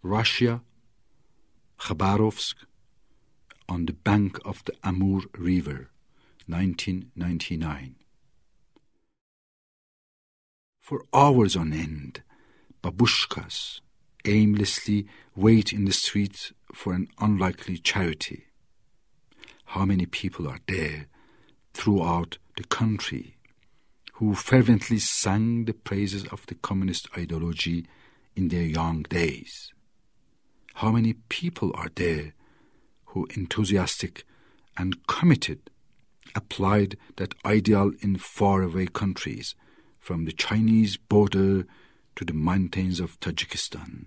Russia, Khabarovsk, on the bank of the Amur River, 1999. For hours on end, babushkas aimlessly wait in the streets for an unlikely charity. How many people are there throughout the country who fervently sang the praises of the communist ideology in their young days? How many people are there who, enthusiastic and committed, applied that ideal in faraway countries, from the Chinese border to the mountains of Tajikistan,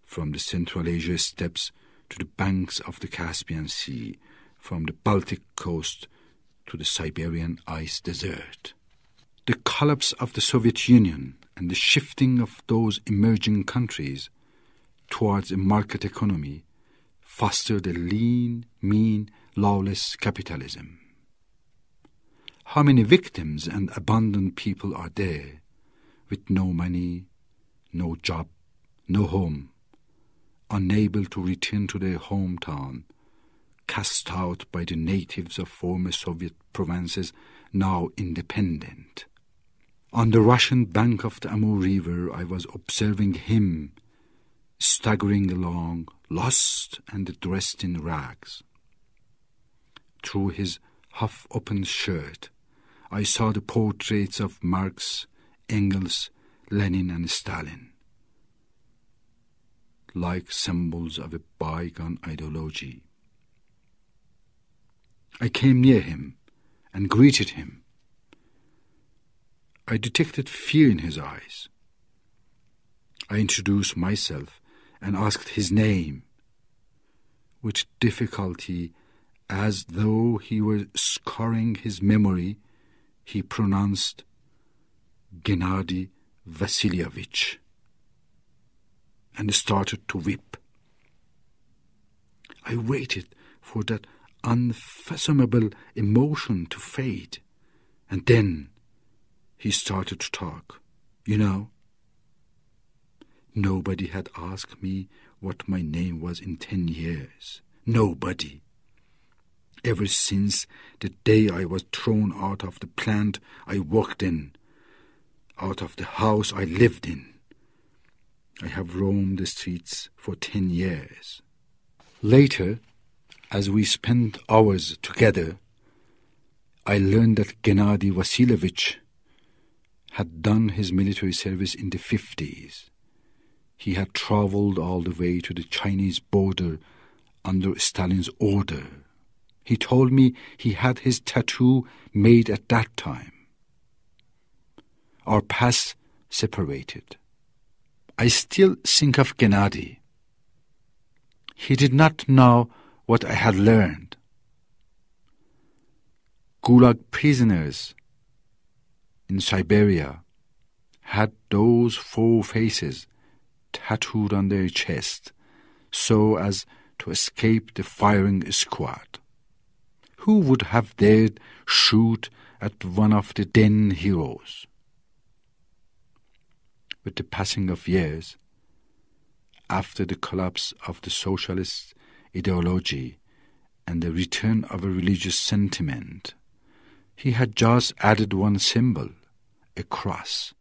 from the Central Asia steppes to the banks of the Caspian Sea, from the Baltic coast to the Siberian ice desert. The collapse of the Soviet Union and the shifting of those emerging countries towards a market economy fostered a lean, mean, lawless capitalism. How many victims and abandoned people are there with no money, no job, no home, unable to return to their hometown, cast out by the natives of former Soviet provinces now independent. On the Russian bank of the Amur River, I was observing him staggering along, lost and dressed in rags. Through his half-open shirt, I saw the portraits of Marx, Engels, Lenin and Stalin, like symbols of a bygone ideology. I came near him and greeted him. I detected fear in his eyes. I introduced myself and asked his name. With difficulty, as though he were scoring his memory, he pronounced Genadi Vasilyevich and started to weep. I waited for that unfathomable emotion to fade, and then he started to talk. You know, nobody had asked me what my name was in 10 years. Nobody. Ever since the day I was thrown out of the plant I worked in, out of the house I lived in, I have roamed the streets for 10 years. Later, as we spent hours together, I learned that Genadi Vasilyevich had done his military service in the 50s. He had traveled all the way to the Chinese border under Stalin's order. He told me he had his tattoo made at that time. Our paths separated. I still think of Genadi. He did not know what I had learned. Gulag prisoners in Siberia had those 4 faces tattooed on their chest so as to escape the firing squad. Who would have dared shoot at one of the then heroes? With the passing of years, after the collapse of the socialist ideology and the return of a religious sentiment, he had just added one symbol, a cross,